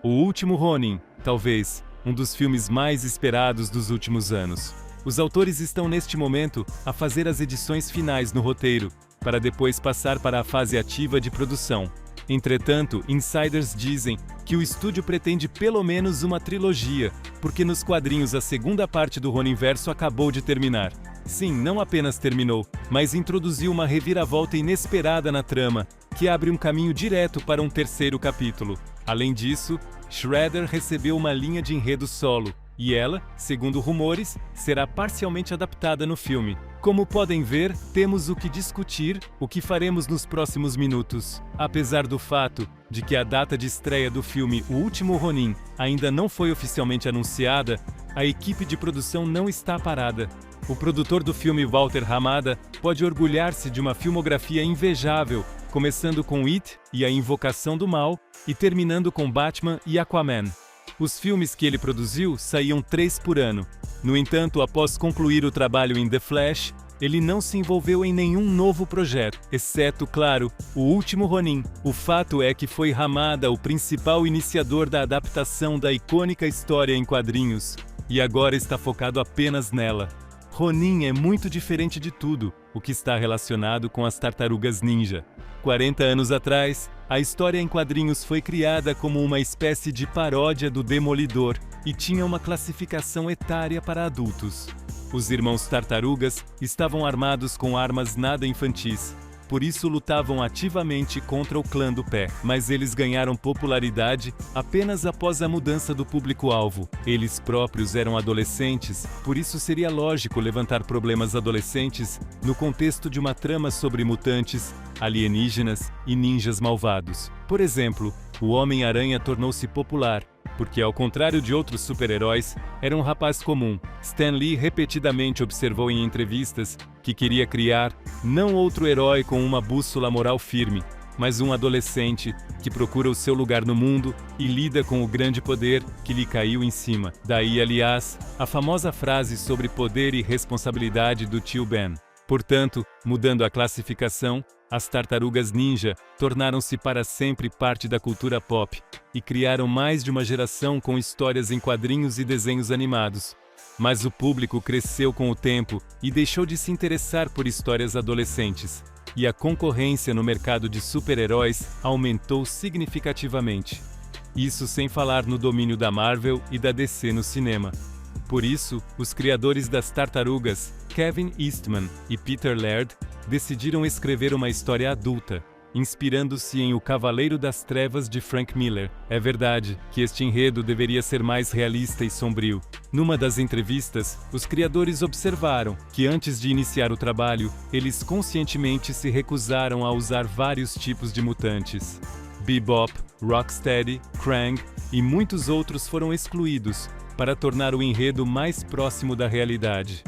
O Último Ronin, talvez, um dos filmes mais esperados dos últimos anos. Os autores estão neste momento a fazer as edições finais no roteiro, para depois passar para a fase ativa de produção. Entretanto, insiders dizem que o estúdio pretende pelo menos uma trilogia, porque nos quadrinhos a segunda parte do Roninverso acabou de terminar. Sim, não apenas terminou, mas introduziu uma reviravolta inesperada na trama, que abre um caminho direto para um terceiro capítulo. Além disso, Shredder recebeu uma linha de enredo solo, e ela, segundo rumores, será parcialmente adaptada no filme. Como podem ver, temos o que discutir, o que faremos nos próximos minutos. Apesar do fato de que a data de estreia do filme O Último Ronin ainda não foi oficialmente anunciada, a equipe de produção não está parada. O produtor do filme, Walter Hamada, pode orgulhar-se de uma filmografia invejável, começando com It e a Invocação do Mal, e terminando com Batman e Aquaman. Os filmes que ele produziu saíam 3 por ano. No entanto, após concluir o trabalho em The Flash, ele não se envolveu em nenhum novo projeto, exceto, claro, O Último Ronin. O fato é que foi Hamada o principal iniciador da adaptação da icônica história em quadrinhos, e agora está focado apenas nela. Ronin é muito diferente de tudo o que está relacionado com as Tartarugas Ninja. 40 anos atrás, a história em quadrinhos foi criada como uma espécie de paródia do Demolidor e tinha uma classificação etária para adultos. Os irmãos Tartarugas estavam armados com armas nada infantis, por isso lutavam ativamente contra o clã do pé. Mas eles ganharam popularidade apenas após a mudança do público-alvo. Eles próprios eram adolescentes, por isso seria lógico levantar problemas adolescentes no contexto de uma trama sobre mutantes, alienígenas e ninjas malvados. Por exemplo, o Homem-Aranha tornou-se popular, porque ao contrário de outros super-heróis, era um rapaz comum. Stan Lee repetidamente observou em entrevistas que queria criar não outro herói com uma bússola moral firme, mas um adolescente que procura o seu lugar no mundo e lida com o grande poder que lhe caiu em cima. Daí, aliás, a famosa frase sobre poder e responsabilidade do tio Ben. Portanto, mudando a classificação, as Tartarugas Ninja tornaram-se para sempre parte da cultura pop e criaram mais de uma geração com histórias em quadrinhos e desenhos animados. Mas o público cresceu com o tempo e deixou de se interessar por histórias adolescentes, e a concorrência no mercado de super-heróis aumentou significativamente. Isso sem falar no domínio da Marvel e da DC no cinema. Por isso, os criadores das Tartarugas, Kevin Eastman e Peter Laird, decidiram escrever uma história adulta, inspirando-se em O Cavaleiro das Trevas de Frank Miller. É verdade que este enredo deveria ser mais realista e sombrio. Numa das entrevistas, os criadores observaram que antes de iniciar o trabalho, eles conscientemente se recusaram a usar vários tipos de mutantes. Bebop, Rocksteady, Krang e muitos outros foram excluídos para tornar o enredo mais próximo da realidade.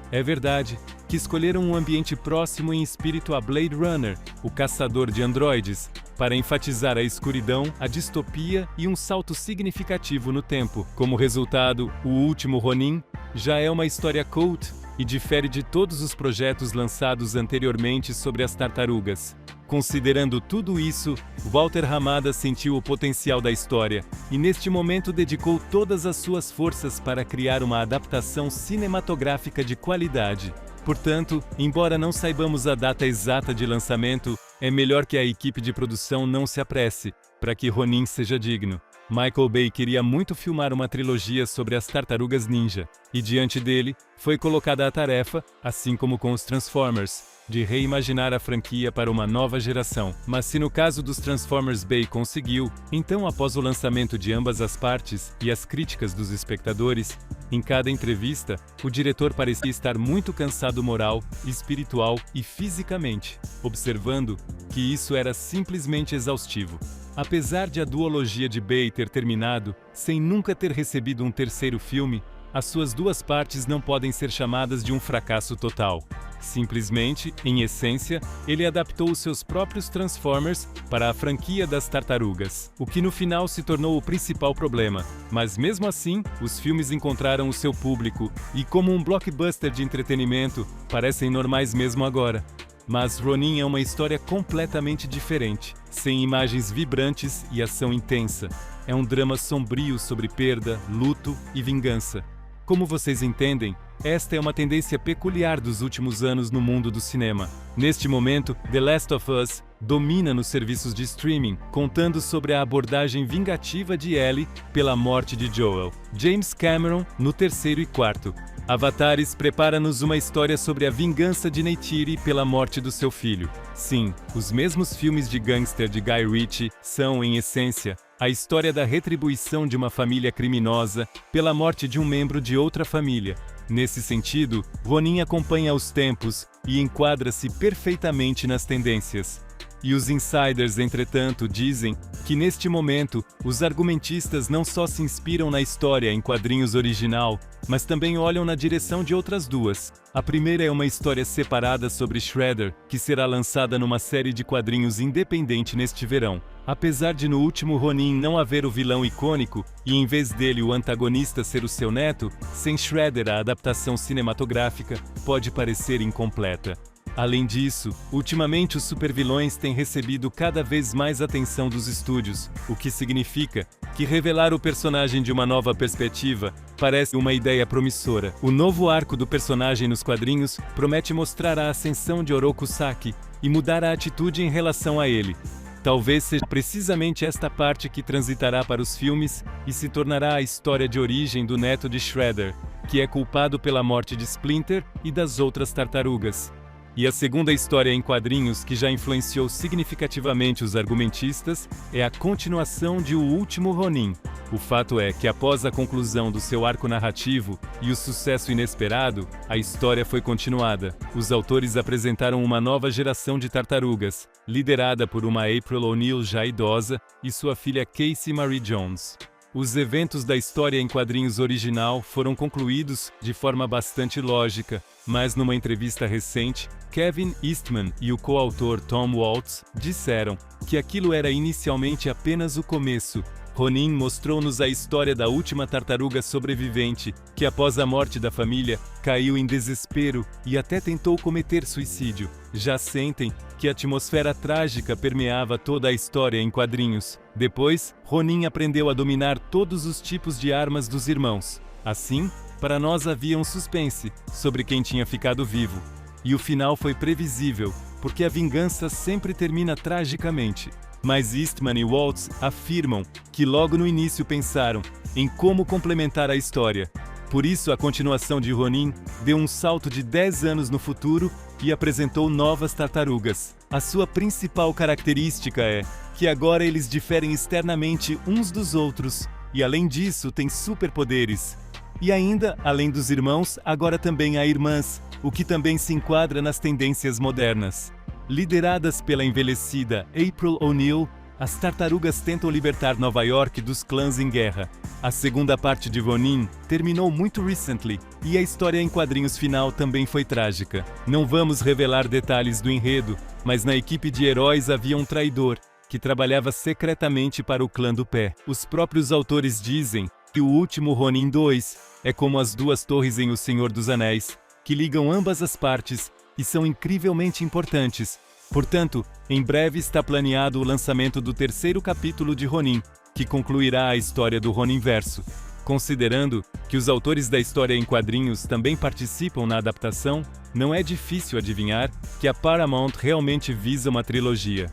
É verdade que escolheram um ambiente próximo em espírito a Blade Runner, o caçador de androides, para enfatizar a escuridão, a distopia e um salto significativo no tempo. Como resultado, O Último Ronin já é uma história cult e difere de todos os projetos lançados anteriormente sobre as tartarugas. Considerando tudo isso, Walter Hamada sentiu o potencial da história e neste momento dedicou todas as suas forças para criar uma adaptação cinematográfica de qualidade. Portanto, embora não saibamos a data exata de lançamento, é melhor que a equipe de produção não se apresse, para que Ronin seja digno. Michael Bay queria muito filmar uma trilogia sobre as Tartarugas Ninja, e diante dele, foi colocada a tarefa, assim como com os Transformers, de reimaginar a franquia para uma nova geração. Mas se no caso dos Transformers Bay conseguiu, então após o lançamento de ambas as partes e as críticas dos espectadores, em cada entrevista, o diretor parecia estar muito cansado moral, espiritual e fisicamente, observando que isso era simplesmente exaustivo. Apesar de a duologia de Bay ter terminado, sem nunca ter recebido um terceiro filme, as suas duas partes não podem ser chamadas de um fracasso total. Simplesmente, em essência, ele adaptou os seus próprios Transformers para a franquia das tartarugas, o que no final se tornou o principal problema. Mas mesmo assim, os filmes encontraram o seu público e, como um blockbuster de entretenimento, parecem normais mesmo agora. Mas Ronin é uma história completamente diferente, sem imagens vibrantes e ação intensa. é um drama sombrio sobre perda, luto e vingança. Como vocês entendem, esta é uma tendência peculiar dos últimos anos no mundo do cinema. Neste momento, The Last of Us domina nos serviços de streaming, contando sobre a abordagem vingativa de Ellie pela morte de Joel. James Cameron, no terceiro e quarto. Avatares prepara-nos uma história sobre a vingança de Neytiri pela morte do seu filho. Sim, os mesmos filmes de gangster de Guy Ritchie são, em essência, a história da retribuição de uma família criminosa pela morte de um membro de outra família. Nesse sentido, Ronin acompanha os tempos e enquadra-se perfeitamente nas tendências. E os insiders, entretanto, dizem que neste momento, os argumentistas não só se inspiram na história em quadrinhos original, mas também olham na direção de outras duas. A primeira é uma história separada sobre Shredder, que será lançada numa série de quadrinhos independente neste verão. Apesar de no último Ronin não haver o vilão icônico, e em vez dele o antagonista ser o seu neto, sem Shredder a adaptação cinematográfica pode parecer incompleta. Além disso, ultimamente os supervilões têm recebido cada vez mais atenção dos estúdios, o que significa que revelar o personagem de uma nova perspectiva parece uma ideia promissora. O novo arco do personagem nos quadrinhos promete mostrar a ascensão de Oroku Saki e mudar a atitude em relação a ele. Talvez seja precisamente esta parte que transitará para os filmes e se tornará a história de origem do neto de Shredder, que é culpado pela morte de Splinter e das outras tartarugas. E a segunda história em quadrinhos que já influenciou significativamente os argumentistas é a continuação de O Último Ronin. O fato é que após a conclusão do seu arco narrativo e o sucesso inesperado, a história foi continuada. Os autores apresentaram uma nova geração de tartarugas, liderada por uma April O'Neil já idosa e sua filha Casey Marie Jones. Os eventos da história em quadrinhos original foram concluídos de forma bastante lógica, mas numa entrevista recente, Kevin Eastman e o coautor Tom Waltz disseram que aquilo era inicialmente apenas o começo. Ronin mostrou-nos a história da última tartaruga sobrevivente, que após a morte da família, caiu em desespero e até tentou cometer suicídio. Já sentem que a atmosfera trágica permeava toda a história em quadrinhos. Depois, Ronin aprendeu a dominar todos os tipos de armas dos irmãos. Assim, para nós havia um suspense sobre quem tinha ficado vivo. E o final foi previsível, porque a vingança sempre termina tragicamente. Mas Eastman e Waltz afirmam que logo no início pensaram em como complementar a história. Por isso, a continuação de Ronin deu um salto de 10 anos no futuro e apresentou novas tartarugas. A sua principal característica é que agora eles diferem externamente uns dos outros e, além disso, têm superpoderes. E ainda, além dos irmãos, agora também há irmãs, o que também se enquadra nas tendências modernas. Lideradas pela envelhecida April O'Neil, as tartarugas tentam libertar Nova York dos clãs em guerra. A segunda parte de Ronin terminou muito recently, e a história em quadrinhos final também foi trágica. Não vamos revelar detalhes do enredo, mas na equipe de heróis havia um traidor, que trabalhava secretamente para o clã do pé. Os próprios autores dizem que o último Ronin 2 é como as duas torres em O Senhor dos Anéis, que ligam ambas as partes e são incrivelmente importantes. Portanto, em breve está planeado o lançamento do terceiro capítulo de Ronin, que concluirá a história do Roninverso. Considerando que os autores da história em quadrinhos também participam na adaptação, não é difícil adivinhar que a Paramount realmente visa uma trilogia.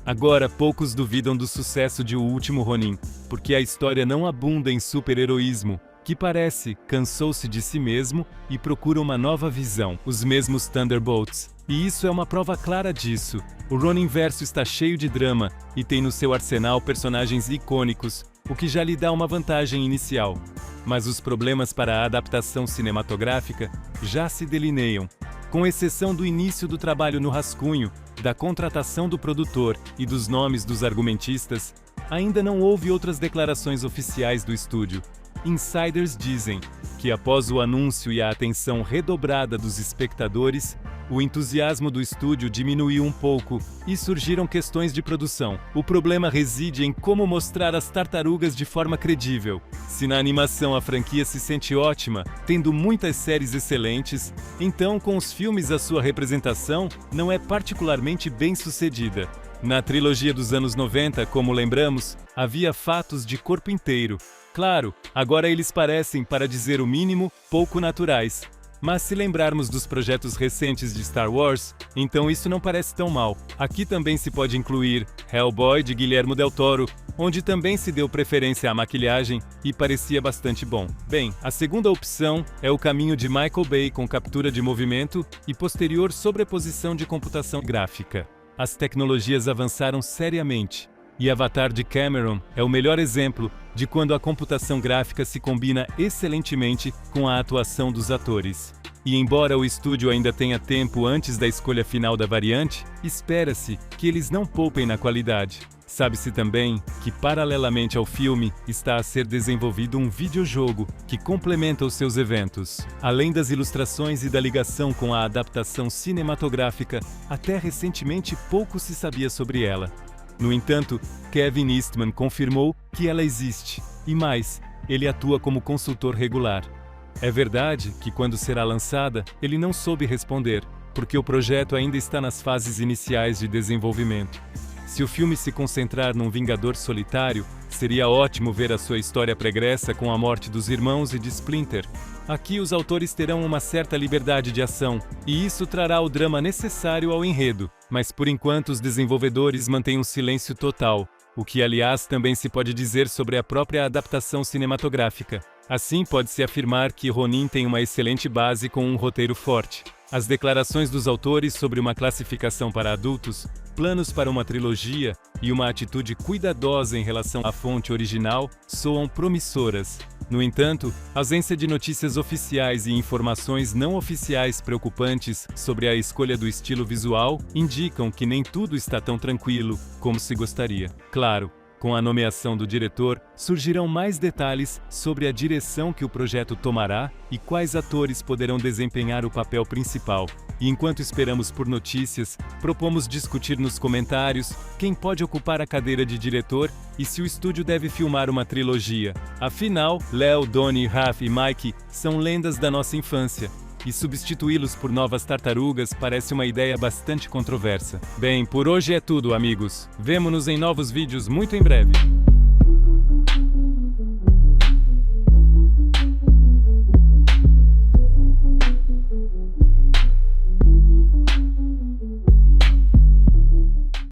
Agora, poucos duvidam do sucesso de O Último Ronin, porque a história não abunda em super-heroísmo, que parece cansou-se de si mesmo e procura uma nova visão, os mesmos Thunderbolts. E isso é uma prova clara disso. O Roninverso está cheio de drama e tem no seu arsenal personagens icônicos, o que já lhe dá uma vantagem inicial. Mas os problemas para a adaptação cinematográfica já se delineiam. Com exceção do início do trabalho no rascunho, da contratação do produtor e dos nomes dos argumentistas, ainda não houve outras declarações oficiais do estúdio. Insiders dizem que após o anúncio e a atenção redobrada dos espectadores, o entusiasmo do estúdio diminuiu um pouco e surgiram questões de produção. O problema reside em como mostrar as tartarugas de forma credível. Se na animação a franquia se sente ótima, tendo muitas séries excelentes, então com os filmes a sua representação não é particularmente bem sucedida. Na trilogia dos anos 90, como lembramos, havia fatos de corpo inteiro. Claro, agora eles parecem, para dizer o mínimo, pouco naturais. Mas se lembrarmos dos projetos recentes de Star Wars, então isso não parece tão mal. Aqui também se pode incluir Hellboy de Guillermo del Toro, onde também se deu preferência à maquilhagem e parecia bastante bom. Bem, a segunda opção é o caminho de Michael Bay com captura de movimento e posterior sobreposição de computação gráfica. As tecnologias avançaram seriamente, e Avatar de Cameron é o melhor exemplo de quando a computação gráfica se combina excelentemente com a atuação dos atores. E embora o estúdio ainda tenha tempo antes da escolha final da variante, espera-se que eles não poupem na qualidade. Sabe-se também que, paralelamente ao filme, está a ser desenvolvido um videojogo que complementa os seus eventos. Além das ilustrações e da ligação com a adaptação cinematográfica, até recentemente pouco se sabia sobre ela. No entanto, Kevin Eastman confirmou que ela existe, e mais, ele atua como consultor regular. É verdade que, quando será lançada, ele não soube responder, porque o projeto ainda está nas fases iniciais de desenvolvimento. Se o filme se concentrar num Vingador solitário, seria ótimo ver a sua história pregressa com a morte dos irmãos e de Splinter. Aqui os autores terão uma certa liberdade de ação, e isso trará o drama necessário ao enredo, mas por enquanto os desenvolvedores mantêm um silêncio total, o que aliás também se pode dizer sobre a própria adaptação cinematográfica. Assim pode-se afirmar que Ronin tem uma excelente base com um roteiro forte. As declarações dos autores sobre uma classificação para adultos, planos para uma trilogia e uma atitude cuidadosa em relação à fonte original soam promissoras. No entanto, a ausência de notícias oficiais e informações não oficiais preocupantes sobre a escolha do estilo visual indicam que nem tudo está tão tranquilo como se gostaria. Claro, com a nomeação do diretor, surgirão mais detalhes sobre a direção que o projeto tomará e quais atores poderão desempenhar o papel principal. E enquanto esperamos por notícias, propomos discutir nos comentários quem pode ocupar a cadeira de diretor e se o estúdio deve filmar uma trilogia. Afinal, Léo, Donnie, Raph e Mike são lendas da nossa infância, e substituí-los por novas tartarugas parece uma ideia bastante controversa. Bem, por hoje é tudo, amigos. Vemo-nos em novos vídeos muito em breve.